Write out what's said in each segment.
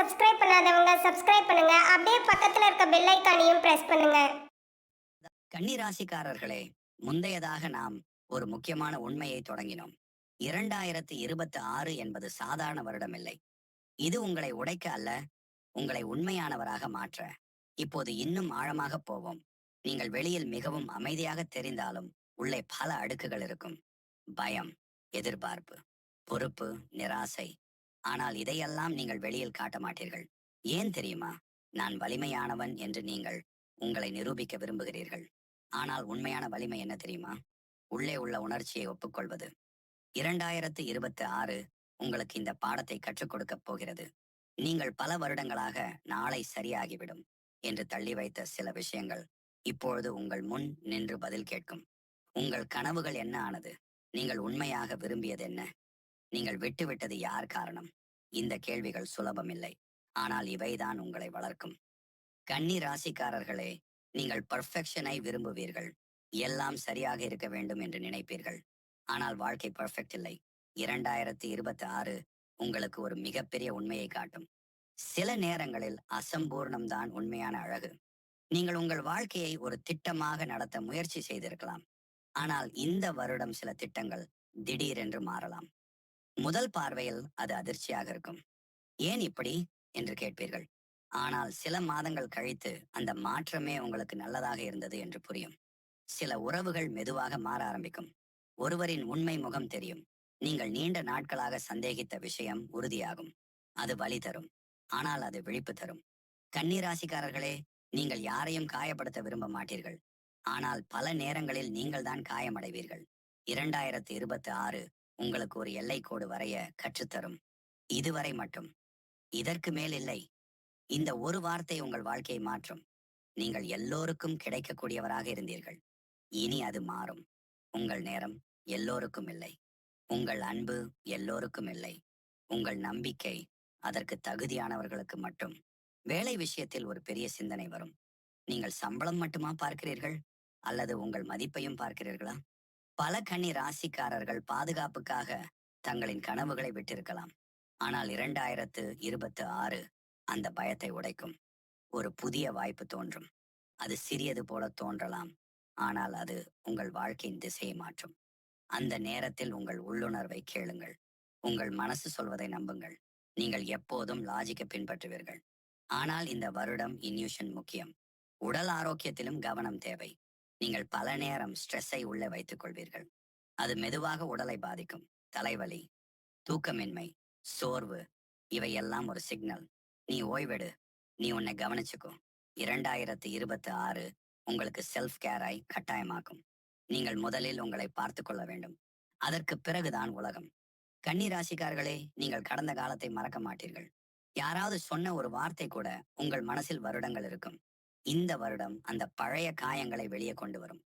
Subscribe பண்ணாதவங்க subscribe பண்ணுங்க. அப்படியே பக்கத்துல இருக்க பெல் ஐகானையும் பிரஸ் பண்ணுங்க. கன்னி ராசிக்காரர்களே, முந்தையதாக நாம் ஒரு முக்கியமான உண்மையை தொடங்கினோம். 2026 என்பது சாதாரண வருடம் இல்லை. இது உங்களை உடைக்க அல்ல, உங்களை உண்மையானவராக மாற்ற. இப்போது இன்னும் ஆழமாக போவோம். நீங்கள் வெளியில் மிகவும் அமைதியாக தெரிந்தாலும் உள்ளே பல அடுக்குகள் இருக்கும். பயம், எதிர்பார்ப்பு, பொறுப்பு, நிராசை. ஆனால் இதையெல்லாம் நீங்கள் வெளியில் காட்ட மாட்டீர்கள். ஏன் தெரியுமா? நான் வலிமையானவன் என்று நீங்கள் உங்களை நிரூபிக்க விரும்புகிறீர்கள். ஆனால் உண்மையான வலிமை என்ன தெரியுமா? உள்ளே உள்ள உணர்ச்சியை ஒப்புக்கொள்வது. 2026 உங்களுக்கு இந்த பாடத்தை கற்றுக் கொடுக்கப் போகிறது. நீங்கள் பல வருடங்களாக நாளை சரியாகிவிடும் என்று தள்ளி வைத்த சில விஷயங்கள் இப்பொழுது உங்கள் முன் நின்று பதில் கேட்கும். உங்கள் கனவுகள் என்ன ஆனது? நீங்கள் உண்மையாக விரும்பியது என்ன? நீங்கள் விட்டுவிட்டது யார் காரணம்? இந்த கேள்விகள் சுலபமில்லை, ஆனால் இவைதான் உங்களை வளர்க்கும். கன்னி ராசிக்காரர்களே, நீங்கள் பர்ஃபெக்ஷனை விரும்புவீர்கள். எல்லாம் சரியாக இருக்க வேண்டும் என்று நினைப்பீர்கள். ஆனால் வாழ்க்கை பர்ஃபெக்ட் இல்லை. 2026 உங்களுக்கு ஒரு மிகப்பெரிய உண்மையை காட்டும். சில நேரங்களில் அசம்பூர்ணம்தான் உண்மையான அழகு. நீங்கள் உங்கள் வாழ்க்கையை ஒரு திட்டமாக நடத்த முயற்சி செய்திருக்கலாம். ஆனால் இந்த வருடம் சில திட்டங்கள் திடீரென்று மாறலாம். முதல் பார்வையில் அது அதிர்ச்சியாக இருக்கும். ஏன் இப்படி என்று கேட்பீர்கள். ஆனால் சில மாதங்கள் கழித்து அந்த மாற்றமே உங்களுக்கு நல்லதாக இருந்தது என்று புரியும். சில உறவுகள் மெதுவாக மாற ஆரம்பிக்கும். ஒருவரின் உண்மை முகம் தெரியும். நீங்கள் நீண்ட நாட்களாக சந்தேகித்த விஷயம் உறுதியாகும். அது வலி தரும், ஆனால் அது விழிப்பு தரும். கன்னிராசிக்காரர்களே, நீங்கள் யாரையும் காயப்படுத்த விரும்ப மாட்டீர்கள். ஆனால் பல நேரங்களில் நீங்கள் தான் காயமடைவீர்கள். 2026 உங்களுக்கு ஒரு எல்லைக்கோடு வரைய கற்றுத்தரும். இதுவரை மட்டும். இதற்கு மேல் இல்லை. இந்த ஒரு வார்த்தை உங்கள் வாழ்க்கையை மாற்றும். நீங்கள் எல்லோருக்கும் கிடைக்கக்கூடியவராக இருந்தீர்கள். இனி அது மாறும். உங்கள் நேரம் எல்லோருக்கும் இல்லை. உங்கள் அன்பு எல்லோருக்கும் இல்லை. உங்கள் நம்பிக்கை அதற்கு தகுதியானவர்களுக்கு மட்டும். வேலை விஷயத்தில் ஒரு பெரிய சிந்தனை வரும். நீங்கள் சம்பளம் மட்டுமா பார்க்கிறீர்கள், அல்லது உங்கள் மதிப்பையும் பார்க்கிறீர்களா? பல கன்னி ராசிக்காரர்கள் பாதுகாப்புக்காக தங்களின் கனவுகளை விட்டிருக்கலாம். ஆனால் 2026 அந்த பயத்தை உடைக்கும். ஒரு புதிய வாய்ப்பு தோன்றும். அது சிறியது போல தோன்றலாம், ஆனால் அது உங்கள் வாழ்க்கையின் திசையை மாற்றும். அந்த நேரத்தில் உங்கள் உள்ளுணர்வை கேளுங்கள். உங்கள் மனசு சொல்வதை நம்புங்கள். நீங்கள் எப்போதும் லாஜிக்கை பின்பற்றுவீர்கள். ஆனால் இந்த வருடம் இன்யூஷன் முக்கியம். உடல் ஆரோக்கியத்திலும் கவனம் தேவை. நீங்கள் பல நேரம் ஸ்ட்ரெஸ்ஸை உள்ளே வைத்துக் கொள்வீர்கள். அது மெதுவாக உடலை பாதிக்கும். தலைவலி, தூக்கமின்மை, சோர்வு, இவையெல்லாம் ஒரு சிக்னல். நீ ஓய்வெடு, நீ உன்னை கவனிச்சுக்கோ. 2026 உங்களுக்கு செல்ஃப் கேராய் கட்டாயமாக்கும். நீங்கள் முதலில் உங்களை பார்த்து கொள்ள வேண்டும். அதற்கு பிறகுதான் உலகம். கன்னி ராசிக்காரர்களே, நீங்கள் கடந்த காலத்தை மறக்க மாட்டீர்கள். யாராவது சொன்ன ஒரு வார்த்தை கூட உங்கள் மனசில் வருடங்கள் இருக்கும். இந்த வருடம் அந்த பழைய காயங்களை வெளியே கொண்டு வரும்.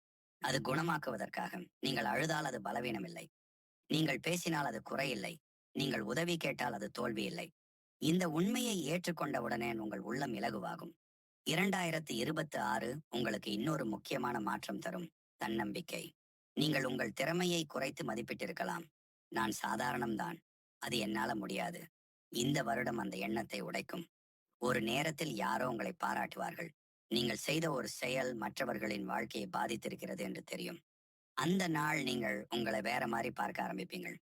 அது குணமாக்குவதற்காக. நீங்கள் அழுதால் அது பலவீனம் இல்லை. நீங்கள் பேசினால் அது குறையில்லை. நீங்கள் உதவி கேட்டால் அது தோல்வி இல்லை. இந்த உண்மையை ஏற்றுக்கொண்டவுடனே உங்கள் உள்ளம் இலகுவாகும். 2026 உங்களுக்கு இன்னொரு முக்கியமான மாற்றம் தரும். தன்னம்பிக்கை. நீங்கள் உங்கள் திறமையை குறைத்து மதிப்பிட்டிருக்கலாம். நான் சாதாரணம்தான், அது என்னால முடியாது. இந்த வருடம் அந்த எண்ணத்தை உடைக்கும். ஒரு நேரத்தில் யாரோ உங்களை பாராட்டுவார்கள். நீங்கள் செய்த ஒரு செயல் மற்றவர்களின் வாழ்க்கையை பாதித்திருக்கிறது என்று தெரியும். அந்த நாள் நீங்கள் உங்களை வேற மாதிரி பார்க்க ஆரம்பிப்பீங்கள்.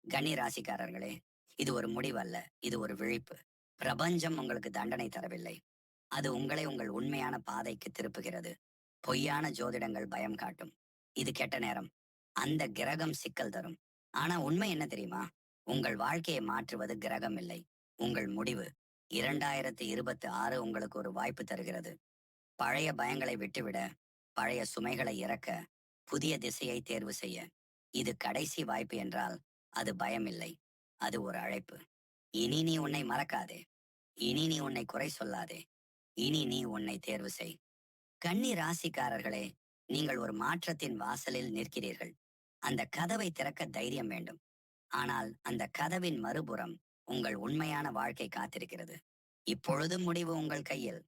கன்னி ராசிக்காரர்களே, இது ஒரு முடிவல்ல, இது ஒரு விழிப்பு. பிரபஞ்சம் உங்களுக்கு தண்டனை தரவில்லை. அது உங்களை உங்கள் உண்மையான பாதைக்கு திருப்புகிறது. பொய்யான ஜோதிடங்கள் பயம் காட்டும். இது கெட்ட நேரம். அந்த கிரகம் சிக்கல் தரும். ஆனா உண்மை என்ன தெரியுமா? உங்கள் வாழ்க்கையை மாற்றுவது கிரகம் இல்லை, உங்கள் முடிவு. 2026 உங்களுக்கு ஒரு வாய்ப்பு தருகிறது. பழைய பயங்களை விட்டுவிட, பழைய சுமைகளை இறக்க, புதிய திசையை தேர்வு செய்ய. இது கடைசி வாய்ப்பு என்றால் அது பயம் இல்லை, அது ஒரு அழைப்பு. இனி நீ உன்னை மறக்காதே. இனி நீ உன்னை குறை சொல்லாதே. இனி நீ உன்னை தேர்வு செய். கன்னி ராசிக்காரர்களே, நீங்கள் ஒரு மாற்றத்தின் வாசலில் நிற்கிறீர்கள். அந்த கதவை திறக்க தைரியம் வேண்டும். ஆனால் அந்த கதவின் மறுபுறம் உங்கள் உண்மையான வாழ்க்கை காத்திருக்கிறது. இப்பொழுது முடிவு உங்கள் கையில்.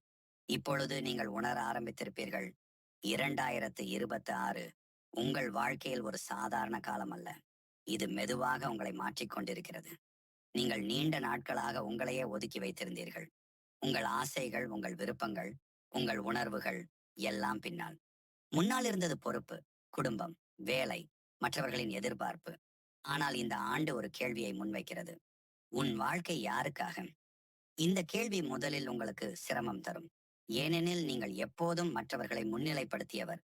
இப்பொழுது நீங்கள் உணர ஆரம்பித்திருப்பீர்கள். 2026 உங்கள் வாழ்க்கையில் ஒரு சாதாரண காலம் அல்ல. இது மெதுவாக உங்களை மாற்றிக் கொண்டிருக்கிறது. நீங்கள் நீண்ட நாட்களாக உங்களையே ஒதுக்கி வைத்திருந்தீர்கள். உங்கள் ஆசைகள், உங்கள் விருப்பங்கள், உங்கள் உணர்வுகள் எல்லாம் பின்னால். முன்னால் இருந்தது பொறுப்பு, குடும்பம், வேலை, மற்றவர்களின் எதிர்பார்ப்பு. ஆனால் இந்த ஆண்டு ஒரு கேள்வியை முன்வைக்கிறது. உன் வாழ்க்கை யாருக்காக? இந்த கேள்வி முதலில் உங்களுக்கு சிரமம் தரும். ஏனெனில் நீங்கள் எப்போதும் மற்றவர்களை முன்னிலைப்படுத்தியவர்.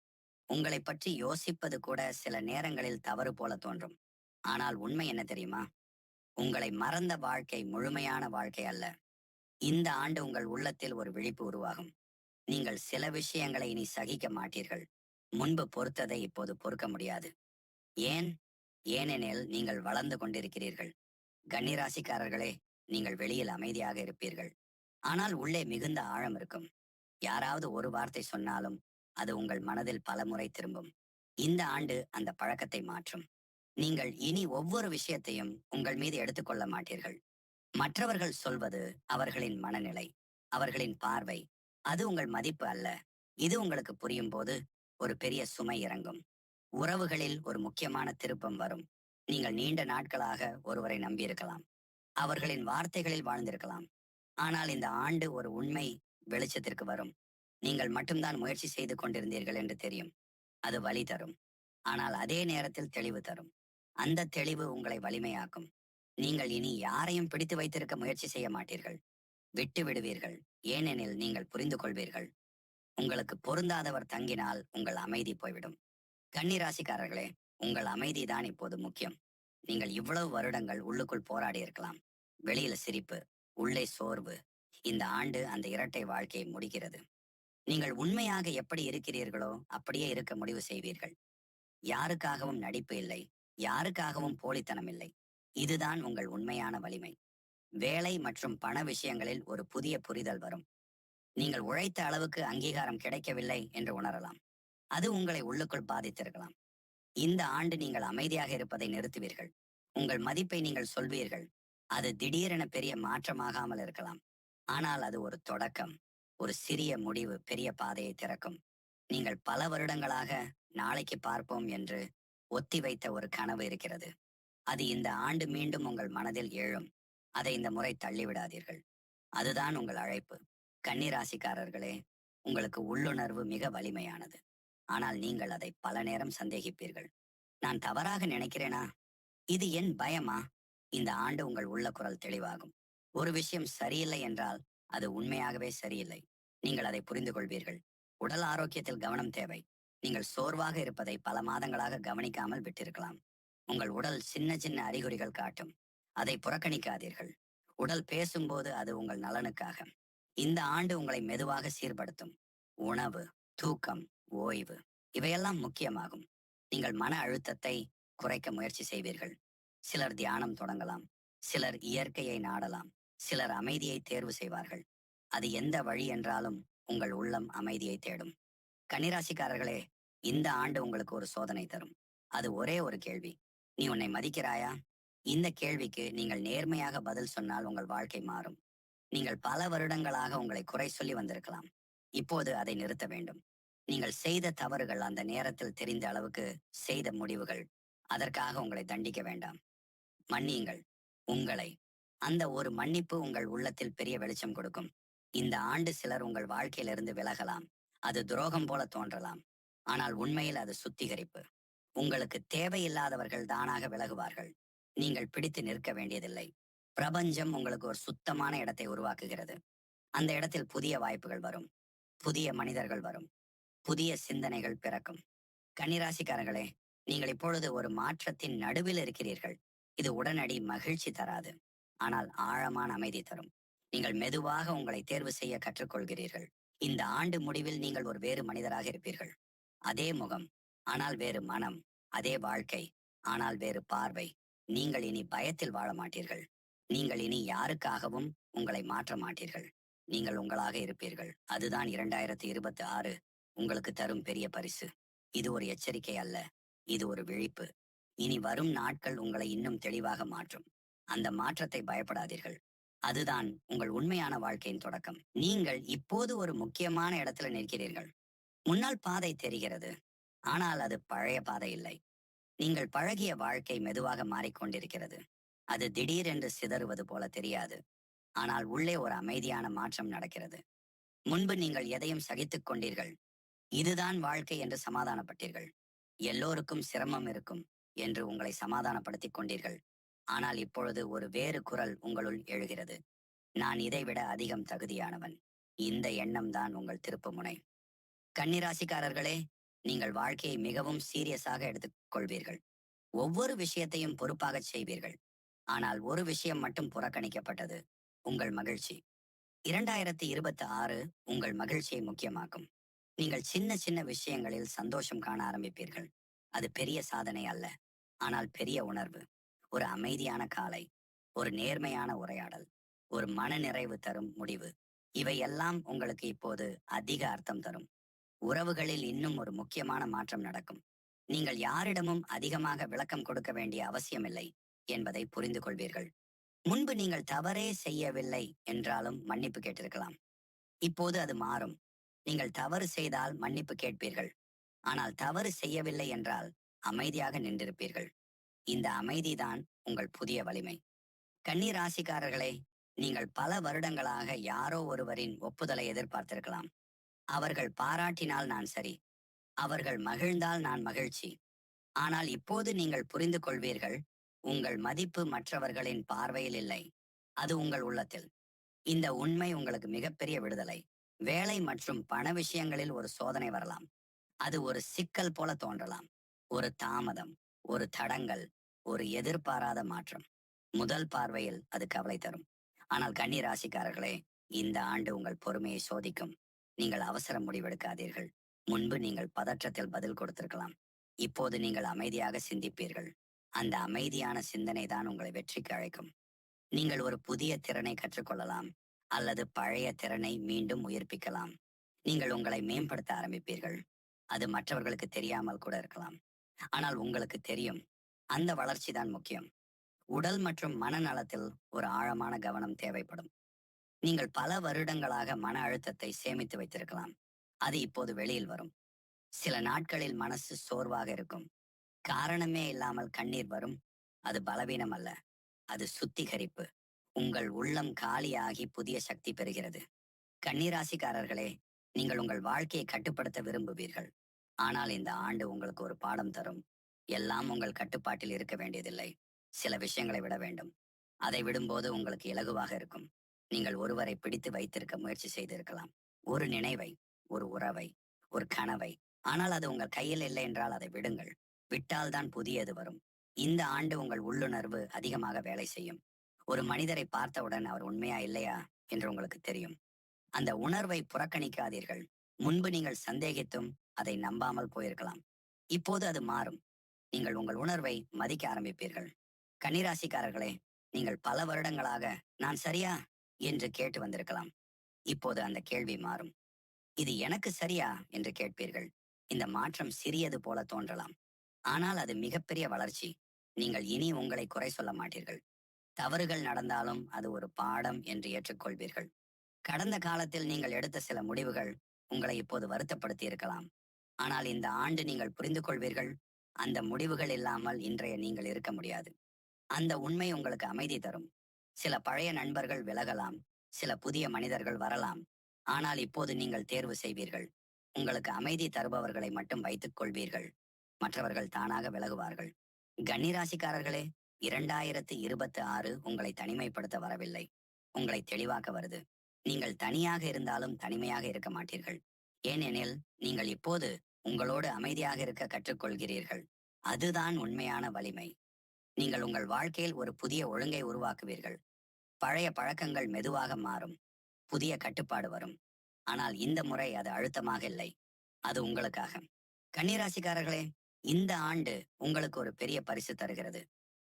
உங்களைப் பற்றி யோசிப்பது கூட சில நேரங்களில் தவறு போல தோன்றும். ஆனால் உண்மை என்ன தெரியுமா? உங்களை மறந்த வாழ்க்கை முழுமையான வாழ்க்கை அல்ல. இந்த ஆண்டு உங்கள் உள்ளத்தில் ஒரு விழிப்பு உருவாகும். நீங்கள் சில விஷயங்களை இனி சகிக்க மாட்டீர்கள். முன்பு பொறுத்ததை இப்போது பொறுக்க முடியாது. ஏன்? ஏனெனில் நீங்கள் வளர்ந்து கொண்டிருக்கிறீர்கள். கன்னிராசிக்காரர்களே, நீங்கள் வெளியில் அமைதியாக இருப்பீர்கள். ஆனால் உள்ளே மிகுந்த ஆழம் இருக்கும். யாராவது ஒரு வார்த்தை சொன்னாலும் அது உங்கள் மனதில் பலமுறை திரும்பும். இந்த ஆண்டு அந்த பழக்கத்தை மாற்றும். நீங்கள் இனி ஒவ்வொரு விஷயத்தையும் உங்கள் மீது எடுத்துக்கொள்ள மாட்டீர்கள். மற்றவர்கள் சொல்வது அவர்களின் மனநிலை, அவர்களின் பார்வை. அது உங்கள் மதிப்பு அல்ல. இது உங்களுக்கு புரியும் போது ஒரு பெரிய சுமை இறங்கும். உறவுகளில் ஒரு முக்கியமான திருப்பம் வரும். நீங்கள் நீண்ட நாட்களாக ஒருவரை நம்பியிருக்கலாம். அவர்களின் வார்த்தைகளில் வாழ்ந்திருக்கலாம். ஆனால் இந்த ஆண்டு ஒரு உண்மை வெளிச்சத்திற்கு வரும். நீங்கள் மட்டும்தான் முயற்சி செய்து கொண்டிருந்தீர்கள் என்று தெரியும். அது வலி தரும். ஆனால் அதே நேரத்தில் தெளிவு தரும். அந்த தெளிவு உங்களை வலிமையாக்கும். நீங்கள் இனி யாரையும் பிடித்து வைத்திருக்க முயற்சி செய்ய மாட்டீர்கள். விட்டு விடுவீர்கள். ஏனெனில் நீங்கள் புரிந்து கொள்வீர்கள். உங்களுக்கு பொருந்தாதவர் தங்கினால் உங்கள் அமைதி போய்விடும். கன்னிராசிக்காரர்களே, உங்கள் அமைதிதான் இப்போது முக்கியம். நீங்கள் இவ்வளவு வருடங்கள் உள்ளுக்குள் போராடி இருக்கலாம். வெளியில சிரிப்பு, உள்ளே சோர்வு. இந்த ஆண்டு அந்த இரட்டை வாழ்க்கையை முடிக்கிறது. நீங்கள் உண்மையாக எப்படி இருக்கிறீர்களோ அப்படியே இருக்க முடிவு செய்வீர்கள். யாருக்காகவும் நடிப்பு இல்லை. யாருக்காகவும் போலித்தனம் இல்லை. இதுதான் உங்கள் உண்மையான வலிமை. வேலை மற்றும் பண விஷயங்களில் ஒரு புதிய புரிதல் வரும். நீங்கள் உழைத்த அளவுக்கு அங்கீகாரம் கிடைக்கவில்லை என்று உணரலாம். அது உங்களை உள்ளுக்குள் பாதித்திருக்கலாம். இந்த ஆண்டு நீங்கள் அமைதியாக இருப்பதை நிறுத்துவீர்கள். உங்கள் மதிப்பை நீங்கள் சொல்வீர்கள். அது திடீரென பெரிய மாற்றமாகாமல் இருக்கலாம். ஆனால் அது ஒரு தொடக்கம். ஒரு சிறிய முடிவு பெரிய பாதையை திறக்கும். நீங்கள் பல வருடங்களாக நாளைக்கு பார்ப்போம் என்று ஒத்தி வைத்த ஒரு கனவு இருக்கிறது. அது இந்த ஆண்டு மீண்டும் உங்கள் மனதில் எழும். அதை இந்த முறை தள்ளிவிடாதீர்கள். அதுதான் உங்கள் அழைப்பு. கன்னிராசிக்காரர்களே, உங்களுக்கு உள்ளுணர்வு மிக வலிமையானது. ஆனால் நீங்கள் அதை பல நேரம் சந்தேகிப்பீர்கள். நான் தவறாக நினைக்கிறேனா? இது என் பயமா? இந்த ஆண்டு உங்கள் உள்ள குரல் தெளிவாகும். ஒரு விஷயம் சரியில்லை என்றால் அது உண்மையாகவே சரியில்லை. நீங்கள் அதை புரிந்து கொள்வீர்கள். உடல் ஆரோக்கியத்தில் கவனம் தேவை. நீங்கள் சோர்வாக இருப்பதை பல மாதங்களாக கவனிக்காமல் விட்டிருக்கலாம். உங்கள் உடல் சின்ன சின்ன அறிகுறிகள் காட்டும். அதை புறக்கணிக்காதீர்கள். உடல் பேசும்போது அது உங்கள் நலனுக்காக. இந்த ஆண்டு உங்களை மெதுவாக சீர்படுத்தும். உணவு, தூக்கம், ஓய்வு இவையெல்லாம் முக்கியமாகும். நீங்கள் மன அழுத்தத்தை குறைக்க முயற்சி செய்வீர்கள். சிலர் தியானம் தொடங்கலாம். சிலர் இயற்கையை நாடலாம். சிலர் அமைதியை தேர்வு செய்வார்கள். அது எந்த வழி என்றாலும் உங்கள் உள்ளம் அமைதியை தேடும். கன்னிராசிக்காரர்களே, இந்த ஆண்டு உங்களுக்கு ஒரு சோதனை தரும். அது ஒரே ஒரு கேள்வி. நீ உன்னை மதிக்கிறாயா? இந்த கேள்விக்கு நீங்கள் நேர்மையாக பதில் சொன்னால் உங்கள் வாழ்க்கை மாறும். நீங்கள் பல வருடங்களாக உங்களை குறை சொல்லி வந்திருக்கலாம். இப்போது அதை நிறுத்த வேண்டும். நீங்கள் செய்த தவறுகள் அந்த நேரத்தில் தெரிந்த அளவுக்கு செய்த முடிவுகள். அதற்காக உங்களை தண்டிக்க வேண்டாம். மன்னியுங்கள் உங்களை. அந்த ஒரு மன்னிப்பு உங்கள் உள்ளத்தில் பெரிய வெளிச்சம் கொடுக்கும். இந்த ஆண்டு சிலர் உங்கள் வாழ்க்கையிலிருந்து விலகலாம். அது துரோகம் போல தோன்றலாம். ஆனால் உண்மையில் அது சுத்திகரிப்பு. உங்களுக்கு தேவையில்லாதவர்கள் தானாக விலகுவார்கள். நீங்கள் பிடித்து நிற்க வேண்டியதில்லை. பிரபஞ்சம் உங்களுக்கு ஒரு சுத்தமான இடத்தை உருவாக்குகிறது. அந்த இடத்தில் புதிய வாய்ப்புகள் வரும். புதிய மனிதர்கள் வரும். புதிய சிந்தனைகள் பிறக்கும். கன்னிராசிக்காரர்களே, நீங்கள் இப்பொழுது ஒரு மாற்றத்தின் நடுவில் இருக்கிறீர்கள். இது உடனடி மகிழ்ச்சி தராது. ஆனால் ஆழமான அமைதி தரும். நீங்கள் மெதுவாக உங்களை தேர்வு செய்ய கற்றுக்கொள்கிறீர்கள். இந்த ஆண்டு முடிவில் நீங்கள் ஒரு வேறு மனிதராக இருப்பீர்கள். அதே முகம், ஆனால் வேறு மனம். அதே வாழ்க்கை, ஆனால் வேறு பார்வை. நீங்கள் இனி பயத்தில் வாழ மாட்டீர்கள். நீங்கள் இனி யாருக்காகவும் உங்களை மாற்ற மாட்டீர்கள். நீங்கள் உங்களாக இருப்பீர்கள். அதுதான் 2026 உங்களுக்கு தரும் பெரிய பரிசு. இது ஒரு எச்சரிக்கை அல்ல. இது ஒரு விழிப்பு. இனி வரும் நாட்கள் உங்களை இன்னும் தெளிவாக மாற்றும். அந்த மாற்றத்தை பயப்படாதீர்கள். அதுதான் உங்கள் உண்மையான வாழ்க்கையின் தொடக்கம். நீங்கள் இப்போது ஒரு முக்கியமான இடத்துல நிற்கிறீர்கள். முன்னால் பாதை தெரிகிறது. ஆனால் அது பழைய பாதை இல்லை. நீங்கள் பழகிய வாழ்க்கை மெதுவாக மாறிக்கொண்டிருக்கிறது. அது திடீரென்று சிதறுவது போல தெரியாது. ஆனால் உள்ளே ஒரு அமைதியான மாற்றம் நடக்கிறது. முன்பு நீங்கள் எதையும் சகித்துக் கொண்டீர்கள். இதுதான் வாழ்க்கை என்று சமாதானப்பட்டீர்கள். எல்லோருக்கும் சிரமம் இருக்கும் என்று உங்களை சமாதானப்படுத்திக் கொண்டீர்கள். ஆனால் இப்பொழுது ஒரு வேறு குரல் உங்களுள் எழுகிறது. நான் இதைவிட அதிகம் தகுதியானவன். இந்த எண்ணம் தான் உங்கள் திருப்புமுனை. கன்னிராசிக்காரர்களே, நீங்கள் வாழ்க்கையை மிகவும் சீரியஸாக எடுத்துக் கொள்வீர்கள். ஒவ்வொரு விஷயத்தையும் பொறுப்பாகச் செய்வீர்கள். ஆனால் ஒரு விஷயம் மட்டும் புறக்கணிக்கப்பட்டது. உங்கள் மகிழ்ச்சி. 2026 உங்கள் மகிழ்ச்சியை முக்கியமாக்கும். நீங்கள் சின்ன சின்ன விஷயங்களில் சந்தோஷம் காண ஆரம்பிப்பீர்கள். அது பெரிய சாதனை அல்ல, ஆனால் பெரிய உணர்வு. ஒரு அமைதியான காலை, ஒரு நேர்மையான உரையாடல், ஒரு மனநிறைவு தரும் முடிவு. இவை எல்லாம் உங்களுக்கு இப்போது அதிக அர்த்தம் தரும். உறவுகளில் இன்னும் ஒரு முக்கியமான மாற்றம் நடக்கும். நீங்கள் யாரிடமும் அதிகமாக விளக்கம் கொடுக்க வேண்டிய அவசியமில்லை என்பதை புரிந்து கொள்வீர்கள். முன்பு நீங்கள் தவறே செய்யவில்லை என்றாலும் மன்னிப்பு கேட்டிருக்கலாம். இப்போது அது மாறும். நீங்கள் தவறு செய்தால் மன்னிப்பு கேட்பீர்கள். ஆனால் தவறு செய்யவில்லை என்றால் அமைதியாக நின்றிருப்பீர்கள். இந்த அமைதிதான் உங்கள் புதிய வலிமை. கன்னி ராசிக்காரர்களே, நீங்கள் பல வருடங்களாக யாரோ ஒருவரின் ஒப்புதலை எதிர்பார்த்திருக்கலாம். அவர்கள் பாராட்டினால் நான் சரி, அவர்கள் மகிழ்ந்தால் நான் மகிழ்ச்சி. ஆனால் இப்போது நீங்கள் புரிந்து கொள்வீர்கள், உங்கள் மதிப்பு மற்றவர்களின் பார்வையில் இல்லை, அது உங்கள் உள்ளத்தில். இந்த உண்மை உங்களுக்கு மிகப்பெரிய விடுதலை. வேலை மற்றும் பண விஷயங்களில் ஒரு சோதனை வரலாம். அது ஒரு சிக்கல் போல தோன்றலாம். ஒரு தாமதம், ஒரு தடங்கல், ஒரு எதிர்பாராத மாற்றம். முதல் பார்வையில் அது கவலை தரும். ஆனால் கன்னி ராசிக்காரர்களே, இந்த ஆண்டு உங்கள் பொறுமையை சோதிக்கும். நீங்கள் அவசர முடிவெடுக்காதீர்கள். முன்பு நீங்கள் பதற்றத்தில் பதில் கொடுத்திருக்கலாம். இப்போது நீங்கள் அமைதியாக சிந்திப்பீர்கள். அந்த அமைதியான சிந்தனை தான் உங்களை வெற்றிக்கு அழைக்கும். நீங்கள் ஒரு புதிய திறனை கற்றுக்கொள்ளலாம், அல்லது பழைய திறனை மீண்டும் உயிர்ப்பிக்கலாம். நீங்கள் உங்களை மேம்படுத்த ஆரம்பிப்பீர்கள். அது மற்றவர்களுக்கு தெரியாமல் கூட இருக்கலாம். ஆனால் உங்களுக்கு தெரியும். அந்த வளர்ச்சி தான் முக்கியம். உடல் மற்றும் மனநலத்தில் ஒரு ஆழமான கவனம் தேவைப்படும். நீங்கள் பல வருடங்களாக மன அழுத்தத்தை சேமித்து வைத்திருக்கலாம். அது இப்போது வெளியில் வரும். சில நாட்களில் மனசு சோர்வாக இருக்கும். காரணமே இல்லாமல் கண்ணீர் வரும். அது பலவீனம் அல்ல, அது சுத்திகரிப்பு. உங்கள் உள்ளம் காலியாகி புதிய சக்தி பெறுகிறது. கன்னிராசிக்காரர்களே, நீங்கள் உங்கள் வாழ்க்கையை கட்டுப்படுத்த விரும்புவீர்கள். ஆனால் இந்த ஆண்டு உங்களுக்கு ஒரு பாடம் தரும். எல்லாம் உங்கள் கட்டுப்பாட்டில் இருக்க வேண்டியதில்லை. சில விஷயங்களை விட வேண்டும். அதை விடும்போது உங்களுக்கு இலகுவாக இருக்கும். நீங்கள் ஒருவரை பிடித்து வைத்திருக்க முயற்சி செய்திருக்கலாம். ஒரு நினைவை, ஒரு உறவை, ஒரு கனவை. ஆனால் அது உங்கள் கையில் இல்லை என்றால் அதை விடுங்கள். விட்டால்தான் புதியது வரும். இந்த ஆண்டு உங்கள் உள்ளுணர்வு அதிகமாக வேலை செய்யும். ஒரு மனிதரை பார்த்தவுடன் அவர் உண்மையா இல்லையா என்று உங்களுக்கு தெரியும். அந்த உணர்வை புறக்கணிக்காதீர்கள். முன்பு நீங்கள் சந்தேகித்தும் அதை நம்பாமல் போயிருக்கலாம். இப்போது அது மாறும். நீங்கள் உங்கள் உணர்வை மதிக்க ஆரம்பிப்பீர்கள். கன்னிராசிக்காரர்களே, நீங்கள் பல வருடங்களாக நான் சரியா என்று கேட்டு வந்திருக்கலாம். இப்போது அந்த கேள்வி மாறும். இது எனக்கு சரியா என்று கேட்பீர்கள். இந்த மாற்றம் சிறியது போல தோன்றலாம், ஆனால் அது மிகப்பெரிய வளர்ச்சி. நீங்கள் இனி உங்களை குறை சொல்ல மாட்டீர்கள். தவறுகள் நடந்தாலும் அது ஒரு பாடம் என்று ஏற்றுக்கொள்வீர்கள். கடந்த காலத்தில் நீங்கள் எடுத்த சில முடிவுகள் உங்களை இப்போது வருத்தப்படுத்தி இருக்கலாம். ஆனால் இந்த ஆண்டு நீங்கள் புரிந்து கொள்வீர்கள், அந்த முடிவுகள் இல்லாமல் இன்றைய நீங்கள் இருக்க முடியாது. அந்த உண்மை உங்களுக்கு அமைதி தரும். சில பழைய நண்பர்கள் விலகலாம், சில புதிய மனிதர்கள் வரலாம். ஆனால் இப்போது நீங்கள் தேர்வு செய்வீர்கள். உங்களுக்கு அமைதி தருபவர்களை மட்டும் வைத்துக் கொள்வீர்கள். மற்றவர்கள் தானாக விலகுவார்கள். கன்னிராசிக்காரர்களே, 2026 உங்களை தனிமைப்படுத்த வரவில்லை. உங்களை தெளிவாக்க வருது. நீங்கள் தனியாக இருந்தாலும் தனிமையாக இருக்க மாட்டீர்கள். ஏனெனில் நீங்கள் இப்போது உங்களோடு அமைதியாக இருக்க கற்றுக்கொள்கிறீர்கள். அதுதான் உண்மையான வலிமை. நீங்கள் உங்கள் வாழ்க்கையில் ஒரு புதிய ஒழுங்கை உருவாக்குவீர்கள். பழைய பழக்கங்கள் மெதுவாக மாறும். புதிய கட்டுப்பாடு வரும். ஆனால் இந்த முறை அது அழுத்தமாக இல்லை. அது உங்களுக்காக. கன்னிராசிக்காரர்களே, இந்த ஆண்டு உங்களுக்கு ஒரு பெரிய பரிசு தருகிறது.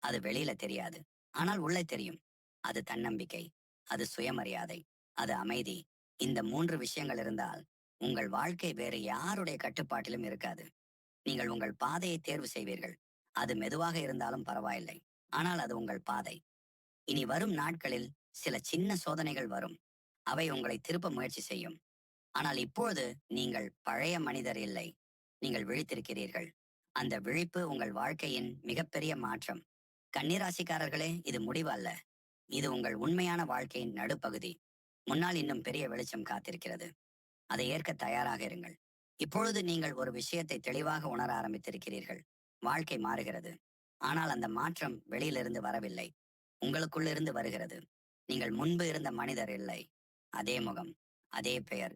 அது வெளியில தெரியாது, ஆனால் உள்ளே தெரியும். அது தன்னம்பிக்கை, அது சுயமரியாதை, அது அமைதி. இந்த 3 விஷயங்கள் இருந்தால் உங்கள் வாழ்க்கை வேறு யாருடைய கட்டுப்பாட்டிலும் இருக்காது. நீங்கள் உங்கள் பாதையை தேர்வு செய்வீர்கள். அது மெதுவாக இருந்தாலும் பரவாயில்லை, ஆனால் அது உங்கள் பாதை. இனி வரும் நாட்களில் சில சின்ன சோதனைகள் வரும். அவை உங்களை திருப்ப முயற்சி செய்யும். ஆனால் இப்பொழுது நீங்கள் பழைய மனிதர் இல்லை. நீங்கள் விழித்திருக்கிறீர்கள். அந்த விழிப்பு உங்கள் வாழ்க்கையின் மிகப்பெரிய மாற்றம். கன்னிராசிக்காரர்களே, இது முடிவு அல்ல. இது உங்கள் உண்மையான வாழ்க்கையின் நடுப்பகுதி. முன்னால் இன்னும் பெரிய வெளிச்சம் காத்திருக்கிறது. அதை ஏற்க தயாராக இருங்கள். இப்பொழுது நீங்கள் ஒரு விஷயத்தை தெளிவாக உணர ஆரம்பித்திருக்கிறீர்கள். வாழ்க்கை மாறுகிறது. ஆனால் அந்த மாற்றம் வெளியிலிருந்து வரவில்லை. உங்களுக்குள்ளிருந்து வருகிறது. நீங்கள் முன்பு இருந்த மனிதர் இல்லை. அதே முகம், அதே பெயர்,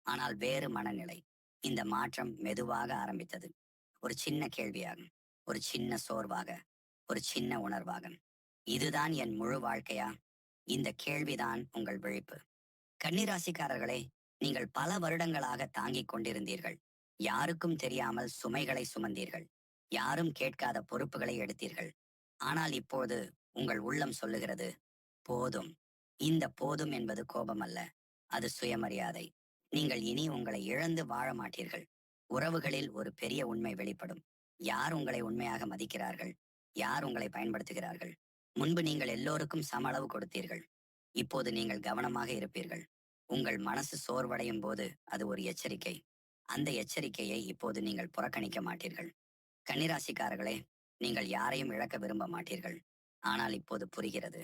ஆனால் வேறு மனநிலை. இந்த மாற்றம் மெதுவாக ஆரம்பித்தது. ஒரு சின்ன கேள்வியாக, ஒரு சின்ன சோர்வாக, ஒரு சின்ன உணர்வாக. இதுதான் என் முழு வாழ்க்கையா? இந்த கேள்விதான் உங்கள் விழிப்பு. கன்னிராசிக்காரர்களே, நீங்கள் பல வருடங்களாக தாங்கிக் கொண்டிருந்தீர்கள். யாருக்கும் தெரியாமல் சுமைகளை சுமந்தீர்கள். யாரும் கேட்காத பொறுப்புகளை எடுத்தீர்கள். ஆனால் இப்போது உங்கள் உள்ளம் சொல்லுகிறது, போதும். இந்த போதும் என்பது கோபம் அல்ல. அது சுயமரியாதை. நீங்கள் இனி உங்களை இழந்து வாழ மாட்டீர்கள். உறவுகளில் ஒரு பெரிய உண்மை வெளிப்படும். யார் உங்களை உண்மையாக மதிக்கிறார்கள்? யார் உங்களை பயன்படுத்துகிறார்கள்? முன்பு நீங்கள் எல்லோருக்கும் சம அளவு கொடுத்தீர்கள். இப்போது நீங்கள் கவனமாக இருப்பீர்கள். உங்கள் மனசு சோர்வடையும் போது அது ஒரு எச்சரிக்கை. அந்த எச்சரிக்கையை இப்போது நீங்கள் புறக்கணிக்க மாட்டீர்கள். கன்னிராசிக்காரர்களே, நீங்கள் யாரையும் இழக்க விரும்ப மாட்டீர்கள். ஆனால் இப்போது புரிகிறது,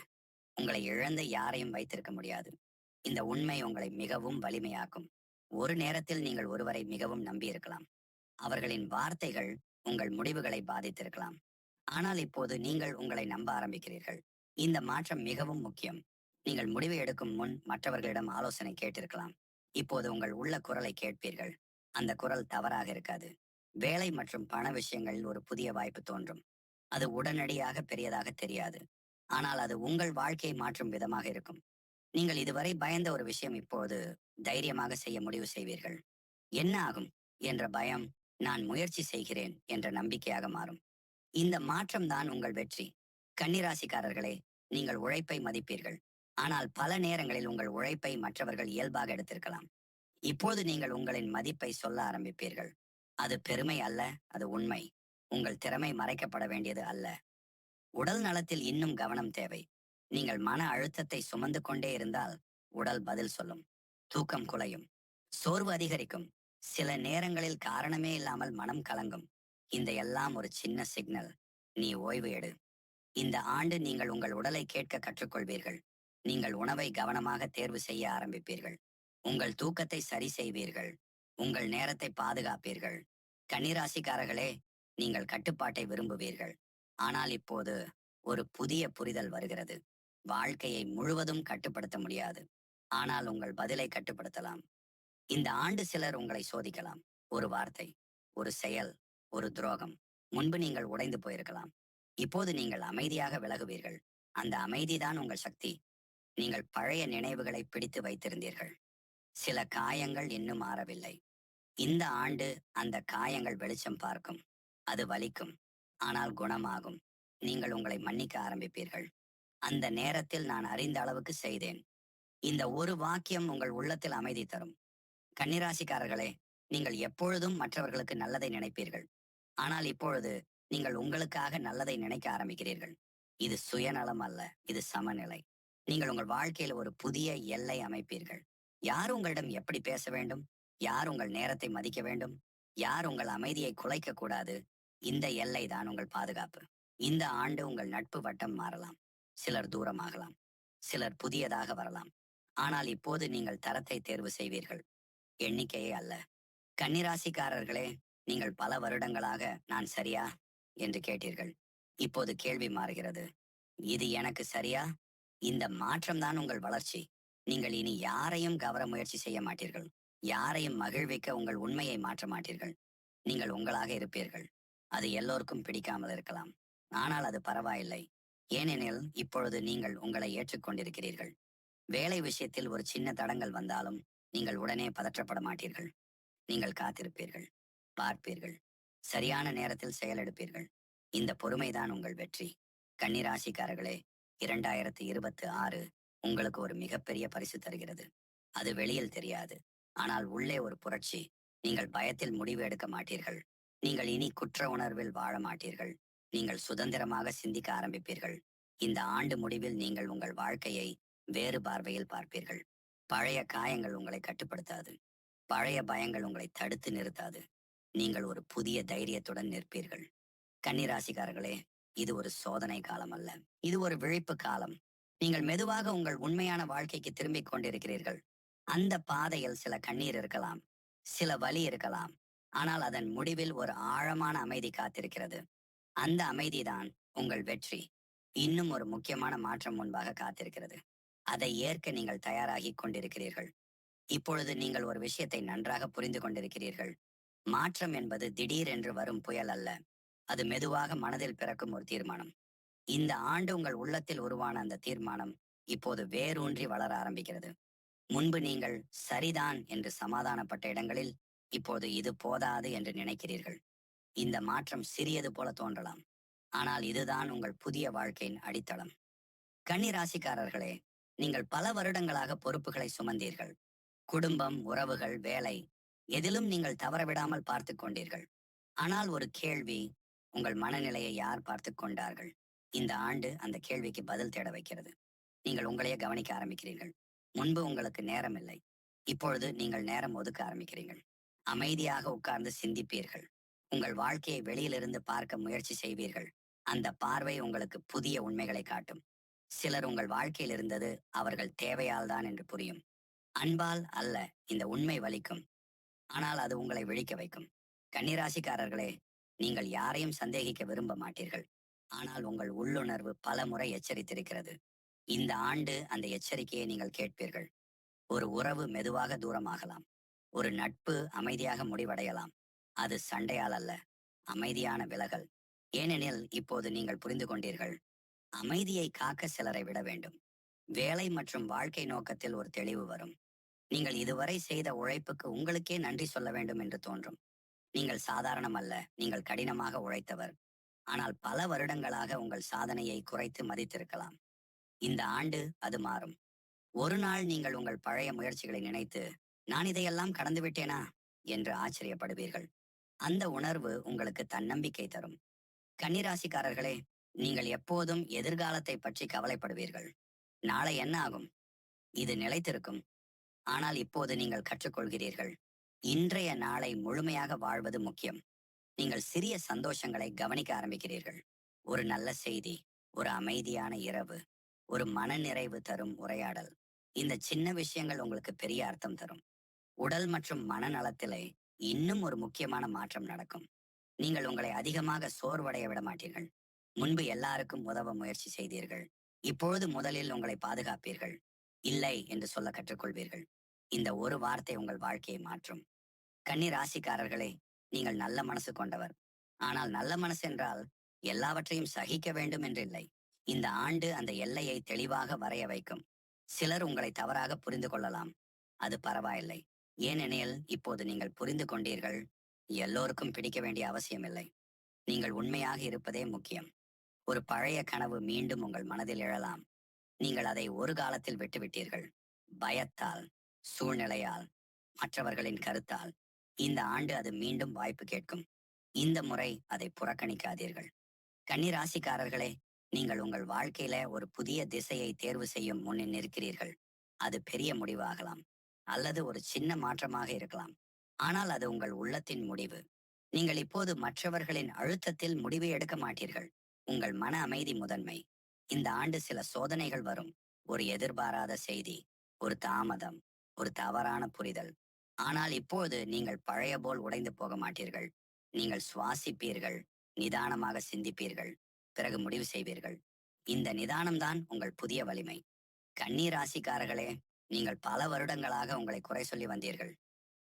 உங்களை இழந்த யாரையும் வைத்திருக்க முடியாது. இந்த உண்மை உங்களை மிகவும் வலிமையாக்கும். ஒரு நேரத்தில் நீங்கள் ஒருவரை மிகவும் நம்பியிருக்கலாம். அவர்களின் வார்த்தைகள் உங்கள் முடிவுகளை பாதித்திருக்கலாம். ஆனால் இப்போது நீங்கள் உங்களை நம்ப ஆரம்பிக்கிறீர்கள். இந்த மாற்றம் மிகவும் முக்கியம். நீங்கள் முடிவை எடுக்கும் முன் மற்றவர்களிடம் ஆலோசனை கேட்டிருக்கலாம். இப்போது உங்கள் உள்ள குரலை கேட்பீர்கள். அந்த குரல் தவறாக இருக்காது. வேலை மற்றும் பண விஷயங்களில் ஒரு புதிய வாய்ப்பு தோன்றும். அது உடனடியாக பெரியதாக தெரியாது. ஆனால் அது உங்கள் வாழ்க்கையை மாற்றும் விதமாக இருக்கும். நீங்கள் இதுவரை பயந்த ஒரு விஷயம் இப்போது தைரியமாக செய்ய முடிவு செய்வீர்கள். என்ன ஆகும் என்ற பயம், நான் முயற்சி செய்கிறேன் என்ற நம்பிக்கையாக மாறும். இந்த மாற்றம் தான் உங்கள் வெற்றி. கன்னிராசிக்காரர்களே, நீங்கள் உழைப்பை மதிப்பீர்கள். ஆனால் பல நேரங்களில் உங்கள் உழைப்பை மற்றவர்கள் இயல்பாக எடுத்திருக்கலாம். இப்போது நீங்கள் உங்களின் மதிப்பை சொல்ல ஆரம்பிப்பீர்கள். அது பெருமை அல்ல, அது உண்மை. உங்கள் திறமை மறைக்கப்பட வேண்டியது அல்ல. உடல் நலத்தில் இன்னும் கவனம் தேவை. நீங்கள் மன அழுத்தத்தை சுமந்து கொண்டே இருந்தால் உடல் பதில் சொல்லும். தூக்கம் குலையும். சோர்வு அதிகரிக்கும். சில நேரங்களில் காரணமே இல்லாமல் மனம் கலங்கும். இந்த எல்லாம் ஒரு சின்ன சிக்னல். நீ ஓய்வு எடு. இந்த ஆண்டு நீங்கள் உங்கள் உடலை கேட்க கற்றுக்கொள்வீர்கள். நீங்கள் உணவை கவனமாக தேர்வு செய்ய ஆரம்பிப்பீர்கள். உங்கள் தூக்கத்தை சரி செய்வீர்கள். உங்கள் நேரத்தை பாதுகாப்பீர்கள். கன்னிராசிக்காரர்களே, நீங்கள் கட்டுப்பாட்டை விரும்புவீர்கள். ஆனால் இப்போது ஒரு புதிய புரிதல் வருகிறது. வாழ்க்கையை முழுவதும் கட்டுப்படுத்த முடியாது. ஆனால் உங்கள் பதிலை கட்டுப்படுத்தலாம். இந்த ஆண்டு சிலர் உங்களை சோதிக்கலாம். ஒரு வார்த்தை, ஒரு செயல், ஒரு துரோகம். முன்பு நீங்கள் உடைந்து போயிருக்கலாம். இப்போது நீங்கள் அமைதியாக விலகுவீர்கள். அந்த அமைதிதான் உங்கள் சக்தி. நீங்கள் பழைய நினைவுகளை பிடித்து வைத்திருந்தீர்கள். சில காயங்கள் இன்னும் ஆறவில்லை. இந்த ஆண்டு அந்த காயங்கள் வெளிச்சம் பார்க்கும். அது வலிக்கும், ஆனால் குணமாகும். நீங்கள் உங்களை மன்னிக்க ஆரம்பிப்பீர்கள். அந்த நேரத்தில் நான் அறிந்த அளவுக்கு செய்தேன். இந்த ஒரு வாக்கியம் உங்கள் உள்ளத்தில் அமைதி தரும். கன்னிராசிக்காரர்களே, நீங்கள் எப்பொழுதும் மற்றவர்களுக்கு நல்லதை நினைப்பீர்கள். ஆனால் இப்பொழுது நீங்கள் உங்களுக்காக நல்லதை நினைக்க ஆரம்பிக்கிறீர்கள். இது சுயநலம் அல்ல, இது சமநிலை. நீங்கள் உங்கள் வாழ்க்கையில் ஒரு புதிய எல்லை அமைப்பீர்கள். யார் உங்களிடம் எப்படி பேச வேண்டும்? யார் உங்கள் நேரத்தை மதிக்க வேண்டும்? யார் உங்கள் அமைதியை குலைக்க கூடாது? இந்த எல்லை தான் உங்கள் பாதுகாப்பு. இந்த ஆண்டு உங்கள் நட்பு வட்டம் மாறலாம். சிலர் தூரமாகலாம். சிலர் புதியதாக வரலாம். ஆனால் இப்போது நீங்கள் தரத்தை தேர்வு செய்வீர்கள், எண்ணிக்கையே அல்ல. கன்னிராசிக்காரர்களே, நீங்கள் பல வருடங்களாக நான் சரியா என்று கேட்டீர்கள். இப்போது கேள்வி மாறுகிறது. இது எனக்கு சரியா? இந்த மாற்றம்தான் உங்கள் வளர்ச்சி. நீங்கள் இனி யாரையும் கவர முயற்சி செய்ய மாட்டீர்கள். யாரையும் மகிழ்விக்க உங்கள் உண்மையை மாற்ற மாட்டீர்கள். நீங்கள் உங்களாக இருப்பீர்கள். அது எல்லோருக்கும் பிடிக்காமல் இருக்கலாம். ஆனால் அது பரவாயில்லை. ஏனெனில் இப்பொழுது நீங்கள் உங்களை ஏற்றுக்கொண்டிருக்கிறீர்கள். வேலை விஷயத்தில் ஒரு சின்ன தடங்கல் வந்தாலும் நீங்கள் உடனே பதற்றப்பட மாட்டீர்கள். நீங்கள் காத்திருப்பீர்கள், பார்ப்பீர்கள், சரியான நேரத்தில் செயலெடுப்பீர்கள். இந்த பொறுமைதான் உங்கள் வெற்றி. கன்னிராசிக்காரர்களே, 2026 உங்களுக்கு ஒரு மிகப்பெரிய பரிசு தருகிறது. அது வெளியில் தெரியாது. ஆனால் உள்ளே ஒரு புரட்சி. நீங்கள் பயத்தில் முடிவு எடுக்க மாட்டீர்கள். நீங்கள் இனி குற்ற உணர்வில் வாழ மாட்டீர்கள். நீங்கள் சுதந்திரமாக சிந்திக்க ஆரம்பிப்பீர்கள். இந்த ஆண்டு முடிவில் நீங்கள் உங்கள் வாழ்க்கையை வேறு பார்வையில் பார்ப்பீர்கள். பழைய காயங்கள் உங்களை கட்டுப்படுத்தாது. பழைய பயங்கள் உங்களை தடுத்து நிறுத்தாது. நீங்கள் ஒரு புதிய தைரியத்துடன் நிற்பீர்கள். கன்னிராசிக்காரர்களே, இது ஒரு சோதனை காலம் அல்ல, இது ஒரு விழிப்பு காலம். நீங்கள் மெதுவாக உங்கள் உண்மையான வாழ்க்கைக்கு திரும்பிக் கொண்டிருக்கிறீர்கள். அந்த பாதையில் சில கண்ணீர் இருக்கலாம், சில வலி இருக்கலாம், ஆனால் அதன் முடிவில் ஒரு ஆழமான அமைதி காத்திருக்கிறது. அந்த அமைதிதான் உங்கள் வெற்றி. இன்னும் ஒரு முக்கியமான மாற்றம் முன்பாக காத்திருக்கிறது. அதை ஏற்க நீங்கள் தயாராகி கொண்டிருக்கிறீர்கள். இப்பொழுது நீங்கள் ஒரு விஷயத்தை நன்றாக புரிந்து கொண்டிருக்கிறீர்கள். மாற்றம் என்பது திடீரென்று வரும் புயல் அல்ல, அது மெதுவாக மனதில் பிறக்கும் ஒரு தீர்மானம். இந்த ஆண்டு உங்கள் உள்ளத்தில் உருவான அந்த தீர்மானம் இப்போது வேரூன்றி வளர ஆரம்பிக்கிறது. முன்பு நீங்கள் சரிதான் என்று சமாதானப்பட்ட இடங்களில் இப்போது இது போதாது என்று நினைக்கிறீர்கள். இந்த மாற்றம் சிறியது போல தோன்றலாம், ஆனால் இதுதான் உங்கள் புதிய வாழ்க்கையின் அடித்தளம். கன்னி ராசிக்காரர்களே, நீங்கள் பல வருடங்களாக பொறுப்புகளை சுமந்தீர்கள். குடும்பம், உறவுகள், வேலை, எதிலும் நீங்கள் தவறவிடாமல் பார்த்துக் கொண்டீர்கள். ஆனால் ஒரு கேள்வி, உங்கள் மனநிலையை யார் பார்த்துக் கொண்டார்கள்? இந்த ஆண்டு அந்த கேள்விக்கு பதில் தேட வைக்கிறது. நீங்கள் உங்களையே கவனிக்க ஆரம்பிக்கிறீர்கள். முன்பு உங்களுக்கு நேரம் இல்லை, இப்பொழுது நீங்கள் நேரம் ஒதுக்க ஆரம்பிக்கிறீர்கள். அமைதியாக உட்கார்ந்து சிந்திப்பீர்கள். உங்கள் வாழ்க்கையை வெளியிலிருந்து பார்க்க முயற்சி செய்வீர்கள். அந்த பார்வை உங்களுக்கு புதிய உண்மைகளை காட்டும். சிலர் உங்கள் வாழ்க்கையில் இருந்தது அவர்கள் தேவையால் தான் என்று புரியும். அன்பால் அல்ல. இந்த உண்மை வலிக்கும், ஆனால் அது உங்களை விழிக்க வைக்கும். கன்னிராசிக்காரர்களே, நீங்கள் யாரையும் சந்தேகிக்க விரும்ப மாட்டீர்கள், ஆனால் உங்கள் உள்ளுணர்வு பல முறை எச்சரித்திருக்கிறது. இந்த ஆண்டு அந்த எச்சரிக்கையை நீங்கள் கேட்பீர்கள். ஒரு உறவு மெதுவாக தூரமாகலாம், ஒரு நட்பு அமைதியாக முடிவடையலாம். அது சண்டையால் அல்ல, அமைதியான விலகல். ஏனெனில் இப்போது நீங்கள் புரிந்து கொண்டீர்கள், அமைதியை காக்க சிலரை விட வேண்டும். வேலை மற்றும் வாழ்க்கை நோக்கத்தில் ஒரு தெளிவு வரும். நீங்கள் இதுவரை செய்த உழைப்புக்கு உங்களுக்கே நன்றி சொல்ல வேண்டும் என்று தோன்றும். நீங்கள் சாதாரணம் அல்ல, நீங்கள் கடினமாக உழைத்தவர். ஆனால் பல வருடங்களாக உங்கள் சாதனையை குறைத்து மதித்திருக்கலாம். இந்த ஆண்டு அது மாறும். ஒரு நாள் நீங்கள் உங்கள் பழைய முயற்சிகளை நினைத்து, நான் இதையெல்லாம் கடந்து விட்டேனா என்று ஆச்சரியப்படுவீர்கள். அந்த உணர்வு உங்களுக்கு தன்னம்பிக்கை தரும். கன்னிராசிக்காரர்களே, நீங்கள் எப்போதும் எதிர்காலத்தை பற்றி கவலைப்படுவீர்கள். நாளை என்ன ஆகும்? இது நிலைத்திருக்கும். ஆனால் இப்போது நீங்கள் கற்றுக்கொள்கிறீர்கள், இன்றைய நாளை முழுமையாக வாழ்வது முக்கியம். நீங்கள் சிறிய சந்தோஷங்களை கவனிக்க ஆரம்பிக்கிறீர்கள். ஒரு நல்ல செய்தி, ஒரு அமைதியான இரவு, ஒரு மனநிறைவு தரும் உரையாடல். இந்த சின்ன விஷயங்கள் உங்களுக்கு பெரிய அர்த்தம் தரும். உடல் மற்றும் மனநலத்திலே இன்னும் ஒரு முக்கியமான மாற்றம் நடக்கும். நீங்கள் உங்களை அதிகமாக சோர்வடைய விட மாட்டீர்கள். முன்பு எல்லாருக்கும் உதவ முயற்சி செய்தீர்கள், இப்பொழுது முதலில் உங்களை பாதுகாப்பீர்கள். இல்லை என்று சொல்ல கற்றுக்கொள்வீர்கள். இந்த ஒரு வார்த்தை உங்கள் வாழ்க்கையை மாற்றும். கன்னி ராசிக்காரர்களே, நீங்கள் நல்ல மனசு கொண்டவர். ஆனால் நல்ல மனசு என்றால் எல்லாவற்றையும் சகிக்க வேண்டும் என்றில்லை. இந்த ஆண்டு அந்த எல்லையை தெளிவாக வரைய வைக்கும். சிலர் உங்களை தவறாக புரிந்து கொள்ளலாம், அது பரவாயில்லை. ஏனெனில் இப்போது நீங்கள் புரிந்து கொண்டீர்கள், எல்லோருக்கும் பிடிக்க வேண்டிய அவசியமில்லை. நீங்கள் உண்மையாக இருப்பதே முக்கியம். ஒரு பழைய கனவு மீண்டும் உங்கள் மனதில் எழலாம். நீங்கள் அதை ஒரு காலத்தில் விட்டுவிட்டீர்கள், பயத்தால், சூழ்நிலையால், மற்றவர்களின் கருத்தால். இந்த ஆண்டு அது மீண்டும் வாய்ப்பு கேட்கும். இந்த முறை அதை புறக்கணிக்காதீர்கள். கன்னிராசிக்காரர்களே, நீங்கள் உங்கள் வாழ்க்கையில ஒரு புதிய திசையை தேர்வு செய்யும் முன்னே நிற்கிறீர்கள். அது பெரிய முடிவாகலாம், அல்லது ஒரு சின்ன மாற்றமாக இருக்கலாம். ஆனால் அது உங்கள் உள்ளத்தின் முடிவு. நீங்கள் இப்போது மற்றவர்களின் அழுத்தத்தில் முடிவை எடுக்க மாட்டீர்கள். உங்கள் மன அமைதி முதன்மை. இந்த ஆண்டு சில சோதனைகள் வரும். ஒரு எதிர்பாராத செய்தி, ஒரு தாமதம், ஒரு தவறான புரிதல். ஆனால் இப்போது நீங்கள் பழைய போல் உடைந்து போக மாட்டீர்கள். நீங்கள் சுவாசிப்பீர்கள், நிதானமாக சிந்திப்பீர்கள், பிறகு முடிவு செய்வீர்கள். இந்த நிதானம்தான் உங்கள் புதிய வலிமை. கன்னி ராசிக்காரர்களே, நீங்கள் பல வருடங்களாக உங்களை குறை சொல்லி வந்தீர்கள்.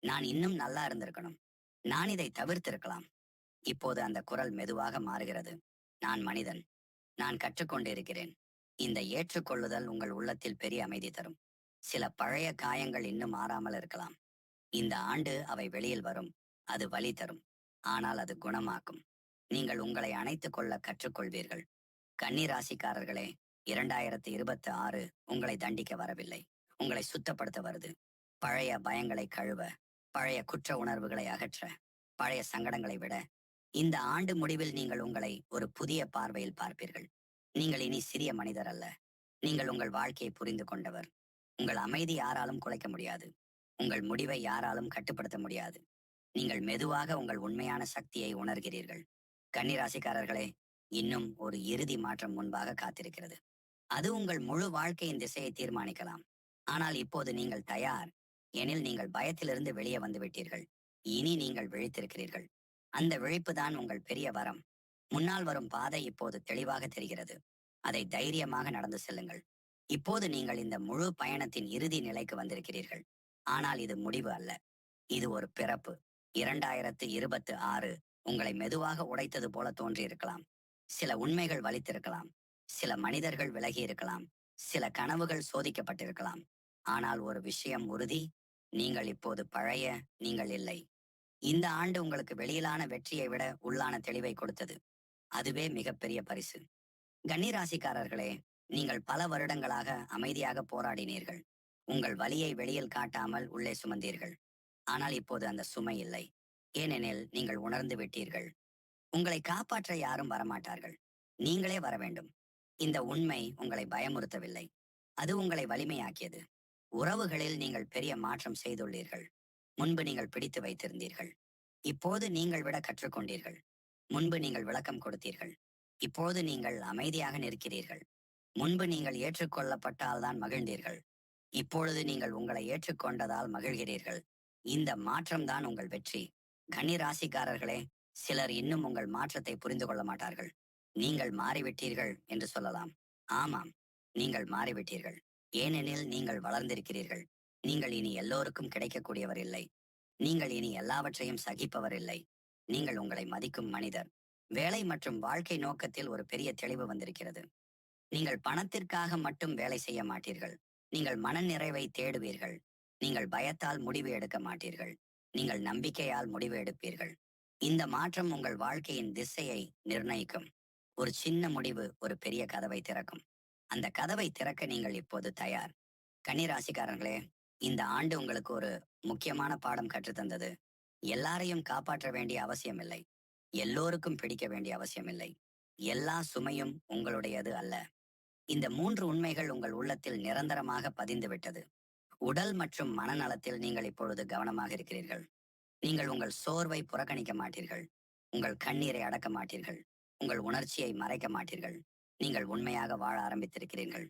நான் இன்னும் நல்லா இருந்திருக்கணும், நான் இதை தவிர்த்திருக்கலாம். இப்போது அந்த குரல் மெதுவாக மாறுகிறது. நான் மனிதன், நான் கற்றுக்கொண்டு இருக்கிறேன். இந்த ஏற்றுக்கொள்ளுதல் உங்கள் உள்ளத்தில் பெரிய அமைதி தரும். சில பழைய காயங்கள் இன்னும் மாறாமல் இருக்கலாம். இந்த ஆண்டு அவை வெளியில் வரும். அது வலி தரும், ஆனால் அது குணமாக்கும். நீங்கள் உங்களை அணைத்துக் கொள்ள கற்றுக்கொள்வீர்கள். கன்னி ராசிக்காரர்களே, 2026 உங்களை தண்டிக்க வரவில்லை, உங்களை சுத்தப்படுத்த வருது. பழைய பயங்களை கழுவ, பழைய குற்ற உணர்வுகளை அகற்ற, பழைய சங்கடங்களை விட. இந்த ஆண்டு முடிவில் நீங்கள் உங்களை ஒரு புதிய பார்வையில் பார்ப்பீர்கள். நீங்கள் இனி சிறிய மனிதர் அல்ல, நீங்கள் உங்கள் வாழ்க்கையை புரிந்து கொண்டவர். உங்கள் அமைதி யாராலும் குலைக்க முடியாது, உங்கள் முடிவை யாராலும் கட்டுப்படுத்த முடியாது. நீங்கள் மெதுவாக உங்கள் உண்மையான சக்தியை உணர்கிறீர்கள். கன்னி ராசிக்காரர்களே, இன்னும் ஒரு இறுதி மாற்றம் முன்பாக காத்திருக்கிறது. அது உங்கள் முழு வாழ்க்கையின் திசையை தீர்மானிக்கலாம். ஆனால் இப்போது நீங்கள் தயார், எனில் நீங்கள் பயத்திலிருந்து வெளியே வந்துவிட்டீர்கள். இனி நீங்கள் விழித்திருக்கிறீர்கள். அந்த விழிப்பு தான் உங்கள் பெரிய வரம். முன்னால் வரும் பாதை இப்போது தெளிவாக தெரிகிறது. அதை தைரியமாக நடந்து செல்லுங்கள். இப்போது நீங்கள் இந்த முழு பயணத்தின் இறுதி நிலைக்கு வந்திருக்கிறீர்கள். ஆனால் இது முடிவு அல்ல. இது ஒரு பிறப்பு. 2026 உங்களை மெதுவாக உடைத்தது போல தோன்றியிருக்கலாம். சில உண்மைகள் வலித்திருக்கலாம். சில மனிதர்கள் விலகி இருக்கலாம். சில கனவுகள் சோதிக்கப்பட்டிருக்கலாம். ஆனால் ஒரு விஷயம் உறுதி, நீங்கள் இப்போது பழைய நீங்கள் இல்லை. இந்த ஆண்டு உங்களுக்கு வெளியிலான வெற்றியை விட உள்ளான தெளிவை கொடுத்தது. அதுவே மிகப்பெரிய பரிசு. கன்னிராசிக்காரர்களே, நீங்கள் பல வருடங்களாக அமைதியாக போராடினீர்கள். உங்கள் வலியை வெளியில் காட்டாமல் உள்ளே சுமந்தீர்கள். ஆனால் இப்போது அந்த சுமை இல்லை. ஏனெனில் நீங்கள் உணர்ந்து விட்டீர்கள். உங்களை காப்பாற்ற யாரும் வரமாட்டார்கள். நீங்களே வர வேண்டும். இந்த உண்மை உங்களை பயமுறுத்தவில்லை. அது உங்களை வலிமையாக்கியது. உறவுகளில் நீங்கள் பெரிய மாற்றம் செய்துள்ளீர்கள். முன்பு நீங்கள் பிடித்து வைத்திருந்தீர்கள். இப்போது நீங்கள் விட கற்றுக்கொண்டீர்கள். முன்பு நீங்கள் விளக்கம் கொடுத்தீர்கள். இப்போது நீங்கள் அமைதியாக நிற்கிறீர்கள். முன்பு நீங்கள் ஏற்றுக்கொள்ளப்பட்டால் தான் மகிழ்ந்தீர்கள். இப்பொழுது நீங்கள் உங்களை ஏற்றுக்கொண்டதால் மகிழ்கிறீர்கள். இந்த மாற்றம்தான் உங்கள் வெற்றி. கன்னி ராசிக்காரர்களே, சிலர் இன்னும் உங்கள் மாற்றத்தை புரிந்து கொள்ள மாட்டார்கள். நீங்கள் மாறிவிட்டீர்கள் என்று சொல்லலாம். ஆமாம், நீங்கள் மாறிவிட்டீர்கள். ஏனெனில் நீங்கள் வளர்ந்திருக்கிறீர்கள். நீங்கள் இனி எல்லோருக்கும் கிடைக்கக்கூடியவர் இல்லை. நீங்கள் இனி எல்லாவற்றையும் சகிப்பவர் இல்லை. நீங்கள் உங்களை மதிக்கும் மனிதர். வேலை மற்றும் வாழ்க்கை நோக்கத்தில் ஒரு பெரிய தெளிவு வந்திருக்கிறது. நீங்கள் பணத்திற்காக மட்டும் வேலை செய்ய மாட்டீர்கள். நீங்கள் மனநிறைவை தேடுவீர்கள். நீங்கள் பயத்தால் முடிவு எடுக்க மாட்டீர்கள். நீங்கள் நம்பிக்கையால் முடிவு எடுப்பீர்கள். இந்த மாற்றம் உங்கள் வாழ்க்கையின் திசையை நிர்ணயிக்கும். ஒரு சின்ன முடிவு ஒரு பெரிய கதவை திறக்கும். அந்த கதவை திறக்க நீங்கள் இப்போது தயார். கன்னிராசிக்காரர்களே, இந்த ஆண்டு உங்களுக்கு ஒரு முக்கியமான பாடம் கற்றுத்தந்தது. எல்லாரையும் காப்பாற்ற வேண்டிய அவசியமில்லை. எல்லோருக்கும் பிடிக்க வேண்டிய அவசியமில்லை. எல்லா சுமையும் உங்களுடையது அல்ல. இந்த 3 உண்மைகள் உங்கள் உள்ளத்தில் நிரந்தரமாக பதிந்துவிட்டது. உடல் மற்றும் மனநலத்தில் நீங்கள் இப்பொழுது கவனமாக இருக்கிறீர்கள். நீங்கள் உங்கள் சோர்வை புறக்கணிக்க மாட்டீர்கள். உங்கள் கண்ணீரை அடக்க மாட்டீர்கள். உங்கள் உணர்ச்சியை மறைக்க மாட்டீர்கள். நீங்கள் உண்மையாக வாழ ஆரம்பித்திருக்கிறீர்கள்.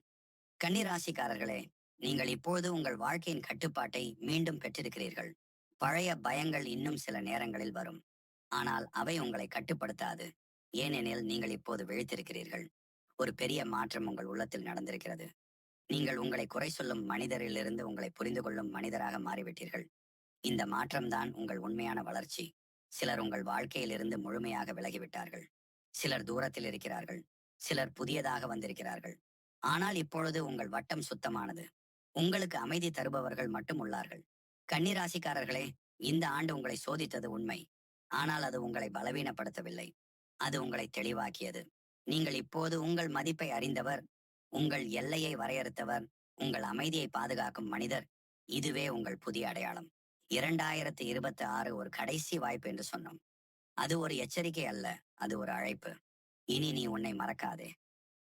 கன்னிராசிக்காரர்களே, நீங்கள் இப்பொழுது உங்கள் வாழ்க்கையின் கட்டுப்பாட்டை மீண்டும் பெற்றிருக்கிறீர்கள். பழைய பயங்கள் இன்னும் சில நேரங்களில் வரும். ஆனால் அவை உங்களை கட்டுப்படுத்தாது. ஏனெனில் நீங்கள் இப்போது விழித்திருக்கிறீர்கள். ஒரு பெரிய மாற்றம் உங்கள் உள்ளத்தில் நடந்திருக்கிறது. நீங்கள் உங்களை குறை சொல்லும் மனிதரிலிருந்து உங்களை புரிந்து கொள்ளும் மனிதராக மாறிவிட்டீர்கள். இந்த மாற்றம்தான் உங்கள் உண்மையான வளர்ச்சி. சிலர் உங்கள் வாழ்க்கையிலிருந்து முழுமையாக விலகிவிட்டார்கள். சிலர் தூரத்தில் இருக்கிறார்கள். சிலர் புதியதாக வந்திருக்கிறார்கள். ஆனால் இப்பொழுது உங்கள் வட்டம் சுத்தமானது. உங்களுக்கு அமைதி தருபவர்கள் மட்டும் உள்ளார்கள். கன்னிராசிக்காரர்களே, இந்த ஆண்டு உங்களை சோதித்தது உண்மை. ஆனால் அது உங்களை பலவீனப்படுத்தவில்லை. அது உங்களை தெளிவாக்கியது. நீங்கள் இப்போது உங்கள் மதிப்பை அறிந்தவர், உங்கள் எல்லையை வரையறுத்தவர், உங்கள் அமைதியை பாதுகாக்கும் மனிதர். இதுவே உங்கள் புதிய அடையாளம். 2026 ஒரு கடைசி வாய்ப்பு என்று சொன்னோம். அது ஒரு எச்சரிக்கை அல்ல, அது ஒரு அழைப்பு. இனி நீ உன்னை மறக்காதே.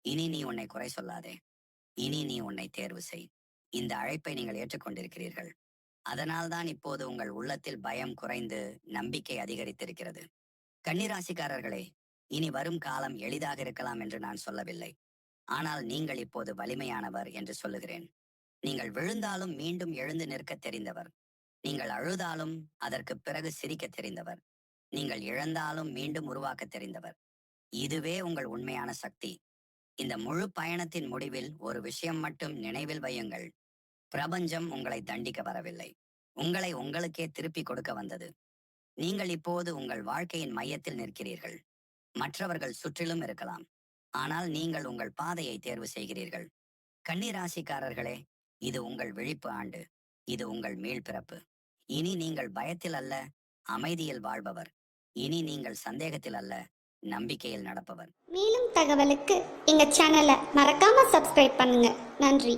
இனி நீ உன்னை குறை சொல்லாதே. இனி நீ உன்னை தேர்வு செய். இந்த அழைப்பை நீங்கள் ஏற்றுக்கொண்டிருக்கிறீர்கள். அதனால்தான் இப்போது உங்கள் உள்ளத்தில் பயம் குறைந்து நம்பிக்கை அதிகரித்திருக்கிறது. கன்னிராசிக்காரர்களே, இனி வரும் காலம் எளிதாக இருக்கலாம் என்று நான் சொல்லவில்லை. ஆனால் நீங்கள் இப்போது வலிமையானவர் என்று சொல்லுகிறேன். நீங்கள் விழுந்தாலும் மீண்டும் எழுந்து நிற்க தெரிந்தவர். நீங்கள் அழுதாலும் அதற்கு பிறகு சிரிக்க தெரிந்தவர். நீங்கள் இழந்தாலும் மீண்டும் உருவாக்க தெரிந்தவர். இதுவே உங்கள் உண்மையான சக்தி. இந்த முழு பயணத்தின் முடிவில் ஒரு விஷயம் மட்டும் நினைவில் வையுங்கள். பிரபஞ்சம் உங்களை தண்டிக்க வரவில்லை. உங்களை உங்களுக்கே திருப்பி கொடுக்க வந்தது. நீங்கள் இப்போது உங்கள் வாழ்க்கையின் மையத்தில் நிற்கிறீர்கள். மற்றவர்கள் சுற்றிலும் இருக்கலாம். ஆனால் நீங்கள் உங்கள் பாதையை தேர்வு செய்கிறீர்கள். கன்னிராசிக்காரர்களே, இது உங்கள் விழிப்பு ஆண்டு. இது உங்கள் மீள்பிறப்பு. இனி நீங்கள் பயத்தில் அல்ல, அமைதியில் வாழ்பவர். இனி நீங்கள் சந்தேகத்தில் அல்ல, நம்பிக்கையில் நடப்பவர். மேலும் தகவலுக்கு எங்க சேனலை மறக்காம சப்ஸ்கிரைப் பண்ணுங்க. நன்றி.